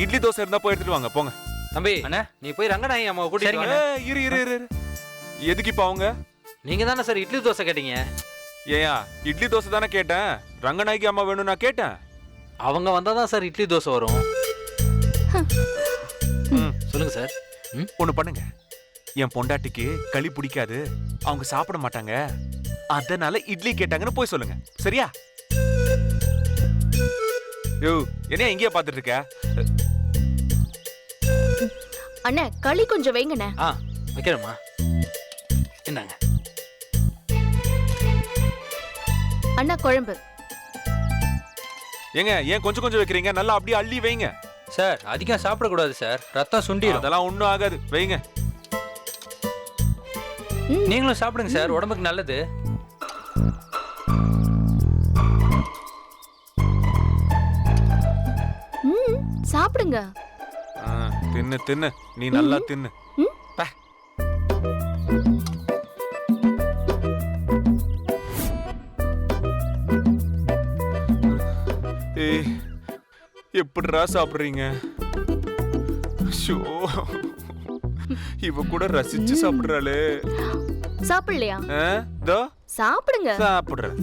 இட்லி தோசை இருந்தா போய் எடுத்துட்டு வாங்க போங்க. தம்பி அண்ணா நீ போய் ரங்கநாயகி அம்மாவை கூட்டிட்டு வாங்க. இரு இரு இரு இரு. எதுக்கு இப்ப அவங்க? நீங்க தானே சார் இட்லி தோசை கேட்டீங்க. ஏயா இட்லி தோசை தானே கேட்டேன், ரங்கநாயகி அம்மா வேணும் நான் கேட்டேன். அவங்க வந்தாதான் சார் இட்லி தோசை வரும். சொல்லுங்க சார். ஒண்ணு பண்ணுங்க, என் பொண்டாட்டிக்கு களி பிடிக்காது, அவங்க சாப்பிட மாட்டாங்க, அதனால இட்லி கேட்டாங்கன்னு போய் சொல்லுங்க. சரியா? யோ என்ன எங்கேயா பாத்துட்டு இருக்க? அண்ணா களி கொஞ்சம் வைங்கண்ணே. வைக்கிறேம்மா. என்னங்க அண்ணா குழம்பு. ஏங்க ஏன் கொஞ்சம் கொஞ்சம் வைக்கிறீங்க? நல்லா அப்படியே அள்ளி வைங்க. சார் அதிகம் சாப்பிடக்கூடாது சார், ரத்தம் சுண்டிடும். அதெல்லாம் ஒண்ணும் ஆகாது, வைங்க. நீங்களும் சாப்பிடுங்க சார், உடம்புக்கு நல்லது. சாப்பிடுங்க. தின்னு தின்னு, நீ நல்லா தின்னு. எப்படிரா சாப்பிடுறீங்க? இவ கூட ரசிச்சு சாப்பிடுறாளே. சாப்பிடலையா? தோ சாப்பிடுங்க. சாப்பிடுறேன்.